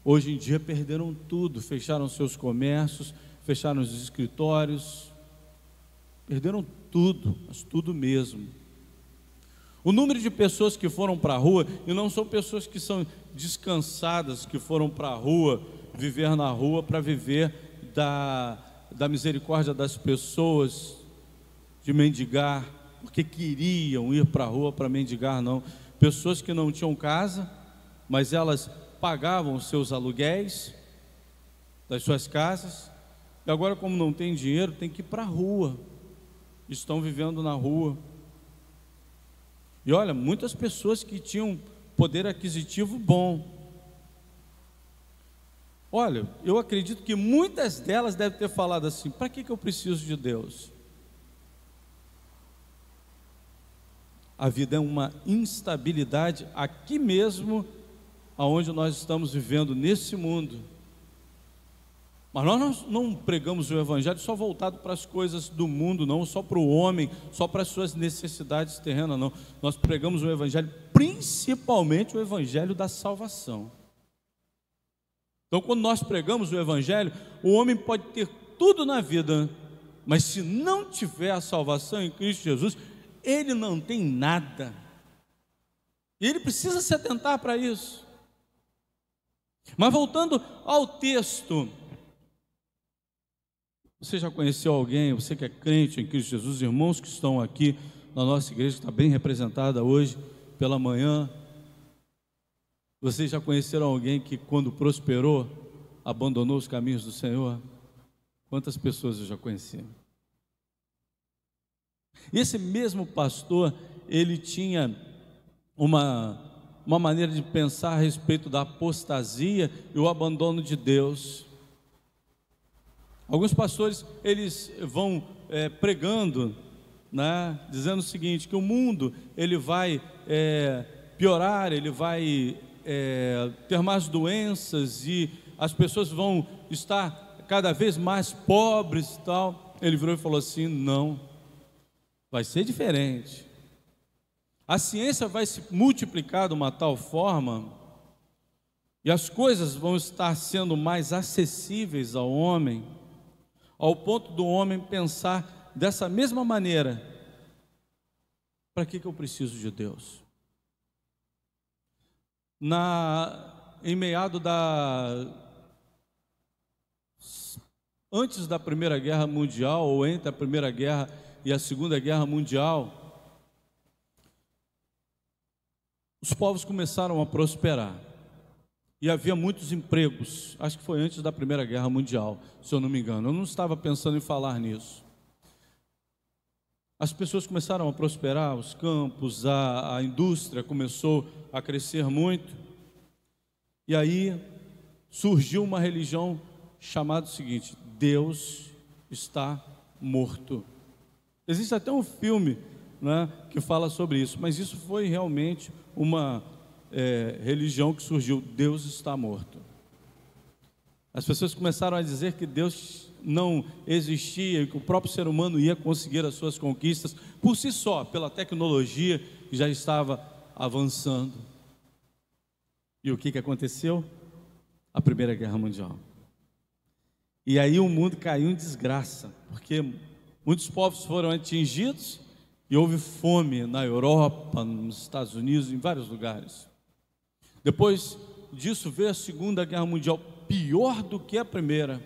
hoje em dia perderam tudo, fecharam seus comércios, fecharam os escritórios, perderam tudo, mas tudo mesmo. O número de pessoas que foram para a rua, e não são pessoas que são descansadas, que foram para a rua, viver na rua para viver da misericórdia das pessoas, de mendigar, porque queriam ir para a rua para mendigar, não. Pessoas que não tinham casa, mas elas pagavam os seus aluguéis das suas casas, e agora, como não tem dinheiro, tem que ir para a rua, estão vivendo na rua. E olha, muitas pessoas que tinham poder aquisitivo bom. Olha, eu acredito que muitas delas devem ter falado assim: para que eu preciso de Deus? A vida é uma instabilidade aqui mesmo, aonde nós estamos vivendo nesse mundo. Mas nós não pregamos o Evangelho só voltado para as coisas do mundo, não, só para o homem, só para as suas necessidades terrenas, não. Nós pregamos o Evangelho, principalmente o Evangelho da salvação. Então, quando nós pregamos o Evangelho, o homem pode ter tudo na vida, mas se não tiver a salvação em Cristo Jesus, ele não tem nada. E ele precisa se atentar para isso. Mas voltando ao texto, você já conheceu alguém, você que é crente em Cristo Jesus, irmãos que estão aqui na nossa igreja, que está bem representada hoje pela manhã, vocês já conheceram alguém que quando prosperou, abandonou os caminhos do Senhor? Quantas pessoas eu já conheci? E esse mesmo pastor, ele tinha uma maneira de pensar a respeito da apostasia e o abandono de Deus. Alguns pastores, eles vão pregando, né, dizendo o seguinte, que o mundo ele vai piorar, ele vai ter mais doenças e as pessoas vão estar cada vez mais pobres e tal. Ele virou e falou assim: não, vai ser diferente. A ciência vai se multiplicar de uma tal forma e as coisas vão estar sendo mais acessíveis ao homem, ao ponto do homem pensar dessa mesma maneira: para que eu preciso de Deus? Em meado antes da Primeira Guerra Mundial, ou entre a Primeira Guerra e a Segunda Guerra Mundial, os povos começaram a prosperar e havia muitos empregos. Acho que foi antes da Primeira Guerra Mundial, se eu não me engano. Eu não estava pensando em falar nisso. As pessoas começaram a prosperar, os campos, a indústria começou a crescer muito. E aí surgiu uma religião chamada o seguinte: Deus está morto. Existe até um filme, né, que fala sobre isso, mas isso foi realmente uma religião que surgiu: Deus está morto. As pessoas começaram a dizer que Deus não existia, que o próprio ser humano ia conseguir as suas conquistas por si só, pela tecnologia que já estava avançando. E o que aconteceu? A Primeira Guerra Mundial. E aí o mundo caiu em desgraça, porque muitos povos foram atingidos e houve fome na Europa, nos Estados Unidos, em vários lugares. Depois disso veio a Segunda Guerra Mundial, pior do que a primeira.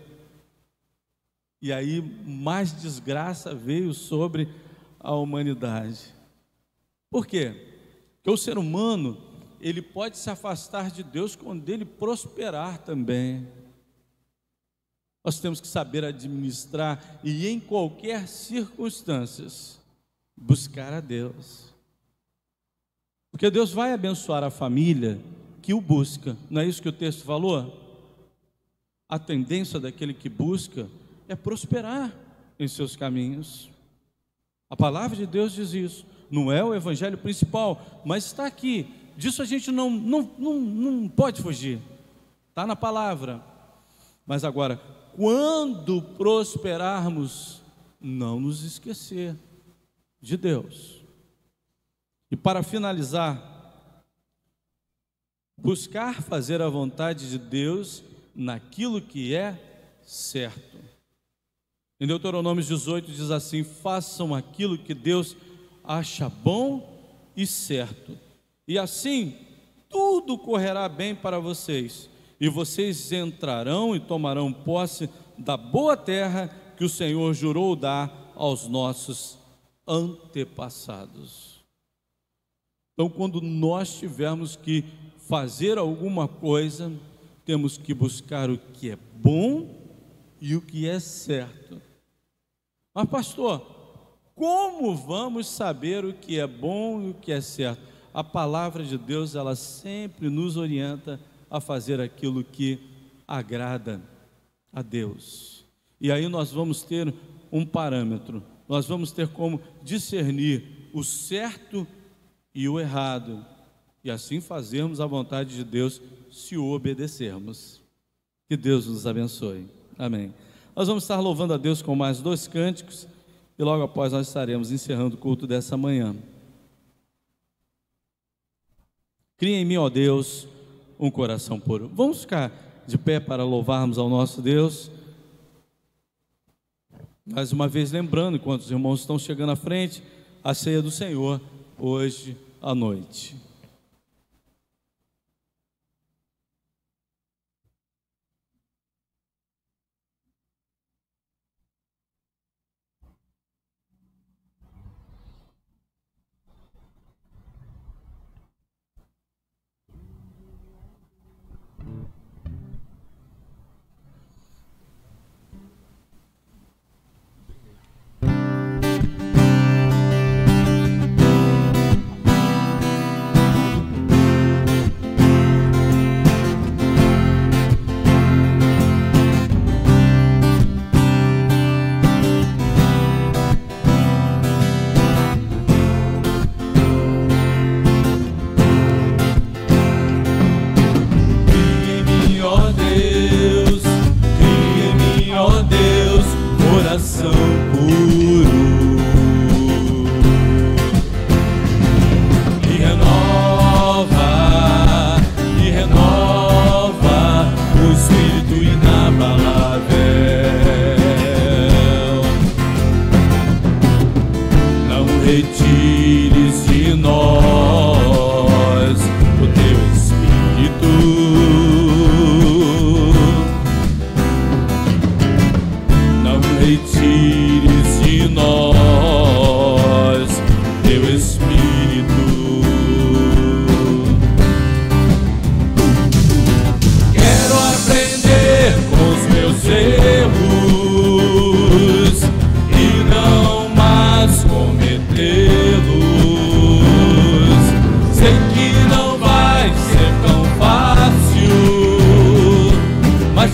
E aí mais desgraça veio sobre a humanidade. Por quê? Porque o ser humano, ele pode se afastar de Deus quando ele prosperar também. Nós temos que saber administrar e em qualquer circunstância buscar a Deus. Porque Deus vai abençoar a família que o busca. Não é isso que o texto falou? A tendência daquele que busca é prosperar em seus caminhos. A palavra de Deus diz isso. Não é o evangelho principal, mas está aqui. Disso a gente não pode fugir. Está na palavra. Mas agora, quando prosperarmos, não nos esquecer de Deus. E para finalizar, buscar fazer a vontade de Deus naquilo que é certo. Em Deuteronômio 18 diz assim: façam aquilo que Deus acha bom e certo, e assim tudo correrá bem para vocês, e vocês entrarão e tomarão posse da boa terra que o Senhor jurou dar aos nossos antepassados. Então, quando nós tivermos que fazer alguma coisa, temos que buscar o que é bom e o que é certo. Mas pastor, como vamos saber o que é bom e o que é certo? A palavra de Deus, ela sempre nos orienta a fazer aquilo que agrada a Deus. E aí nós vamos ter um parâmetro, nós vamos ter como discernir o certo e o errado, e assim fazermos a vontade de Deus se o obedecermos. Que Deus nos abençoe. Amém. Nós vamos estar louvando a Deus com mais 2 cânticos, e logo após nós estaremos encerrando o culto dessa manhã. Cria em mim, ó Deus, um coração puro. Vamos ficar de pé para louvarmos ao nosso Deus. Mais uma vez lembrando, enquanto os irmãos estão chegando à frente, a ceia do Senhor, hoje à noite.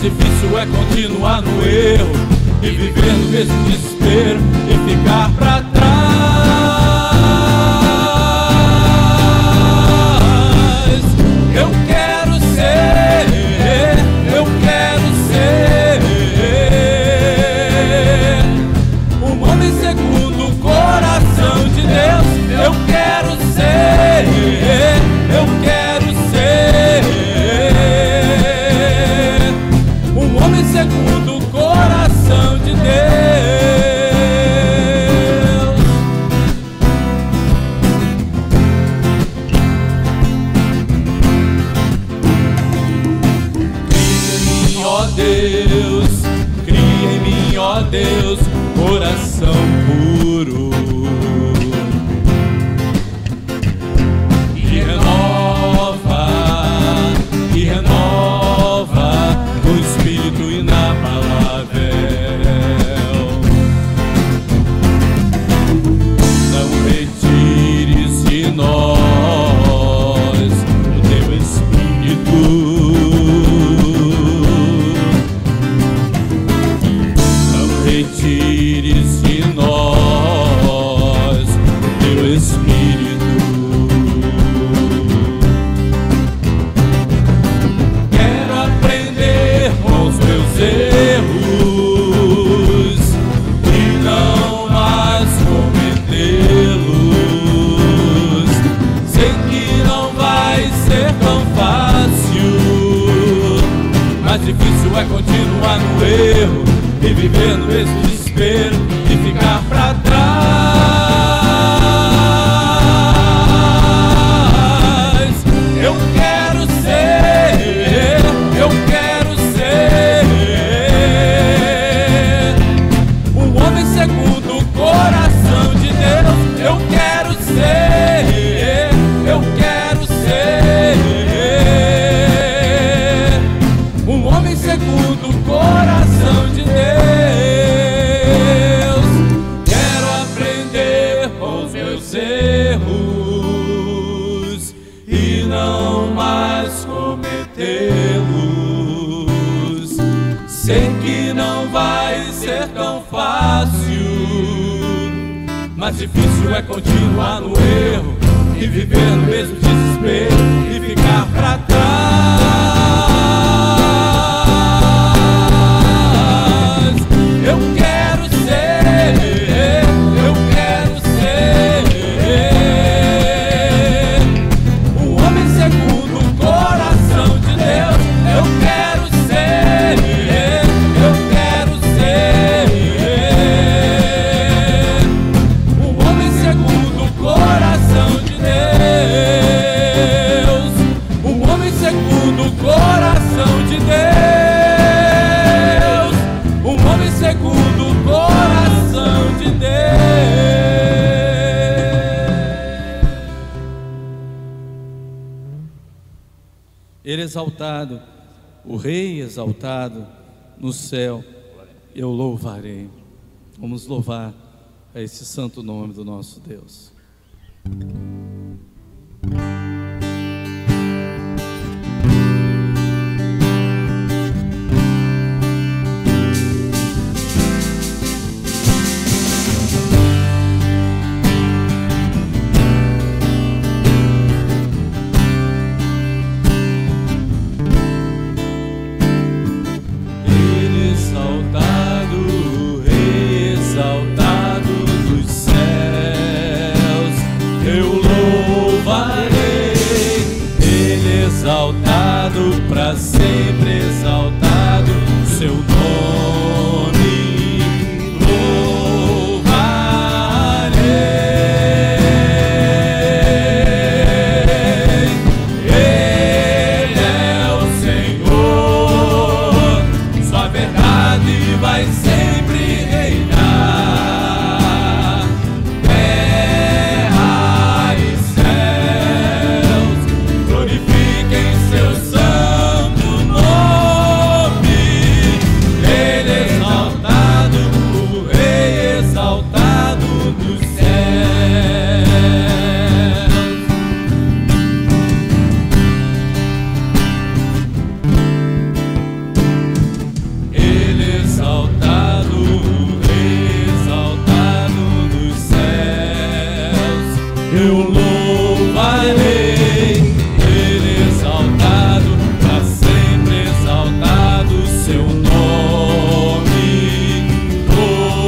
Difícil é continuar no erro e viver no mesmo desespero e ficar pra trás. Eu quero ser um homem segundo o coração de Deus. Eu quero ser segundo o coração de Deus. mais difícil é continuar no erro e viver no mesmo desespero e ficar pra trás. Eu quero ser um homem segundo o coração de Deus. Eu quero ser um homem segundo o coração de Deus. Quero aprender com os meus erros e não mais cometê-los. Sei que não vai ser tão fácil, mas difícil é continuar no erro e viver no mesmo desespero e ficar pra trás. Eu quero ser um homem segundo o coração de Deus. Eu quero ser um homem segundo o coração de Deus. Um homem segundo o coração de Deus. Um homem segundo o coração de Deus. Ele exaltado, o Rei exaltado no céu, eu louvarei. Vamos louvar a esse santo nome do nosso Deus. Para sempre exaltado seu nome, louvarei. Ele é o Senhor, sua verdade vai sempre reinar. Terra e céus glorifiquem seus santo nome. Ele exaltado, o Rei exaltado dos céus. Ele exaltado, o Rei exaltado dos céus. Eu louvarei. Ele exaltado, para sempre exaltado seu nome, louvarei.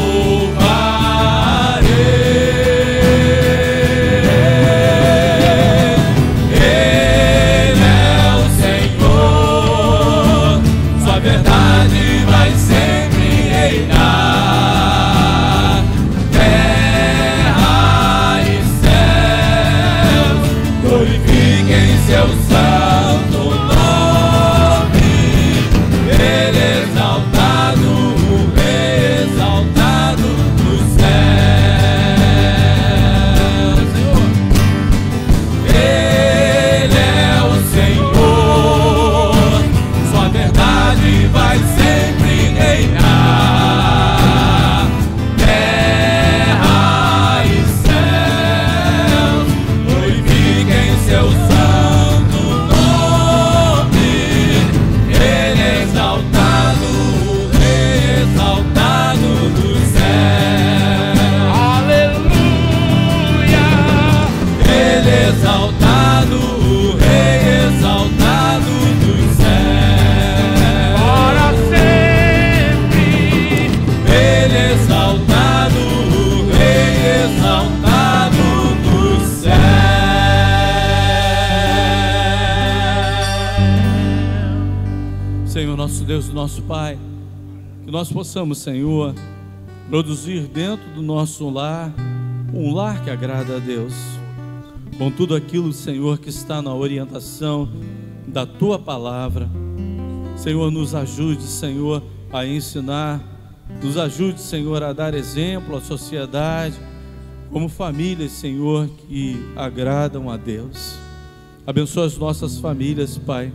Ele é o Senhor, sua verdade vai sempre reinar. Terra e céus glorifiquem seu santo nome. Ele exaltado, o Rei exaltado dos céus. Ele é o Senhor, sua verdade vai sempre reinar. Terra e céus glorifiquem seu santo nosso Deus e nosso Pai, que nós possamos, Senhor, produzir dentro do nosso lar um lar que agrada a Deus, com tudo aquilo, Senhor, que está na orientação da Tua Palavra. Senhor, nos ajude, Senhor, a ensinar, nos ajude, Senhor, a dar exemplo à sociedade, como famílias, Senhor, que agradam a Deus. Abençoa as nossas famílias, Pai.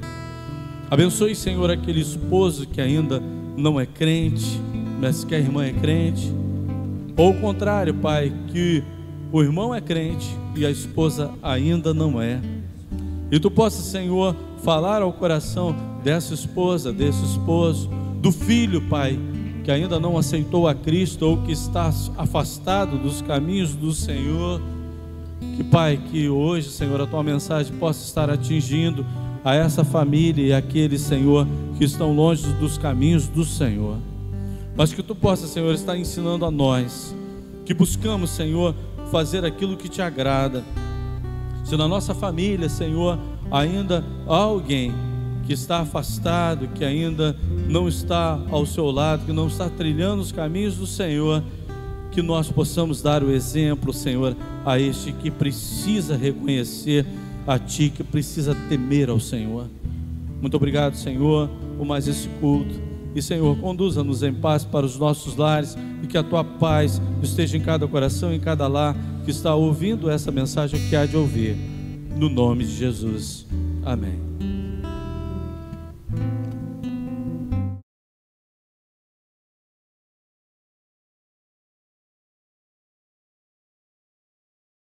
Abençoe, Senhor, aquele esposo que ainda não é crente, mas que a irmã é crente. Ou o contrário, Pai, que o irmão é crente e a esposa ainda não é. E Tu possa, Senhor, falar ao coração dessa esposa, desse esposo, do filho, Pai, que ainda não aceitou a Cristo ou que está afastado dos caminhos do Senhor. Que, Pai, que hoje, Senhor, a Tua mensagem possa estar atingindo a essa família e aqueles, Senhor, que estão longe dos caminhos do Senhor. Mas que Tu possa, Senhor, estar ensinando a nós, que buscamos, Senhor, fazer aquilo que Te agrada. Se na nossa família, Senhor, ainda há alguém que está afastado, que ainda não está ao Seu lado, que não está trilhando os caminhos do Senhor, que nós possamos dar o exemplo, Senhor, a este que precisa reconhecer a Ti, que precisa temer ao Senhor. Muito obrigado, Senhor, por mais esse culto. E, Senhor, conduza-nos em paz para os nossos lares, e que a Tua paz esteja em cada coração, em cada lar que está ouvindo essa mensagem, que há de ouvir. No nome de Jesus. Amém.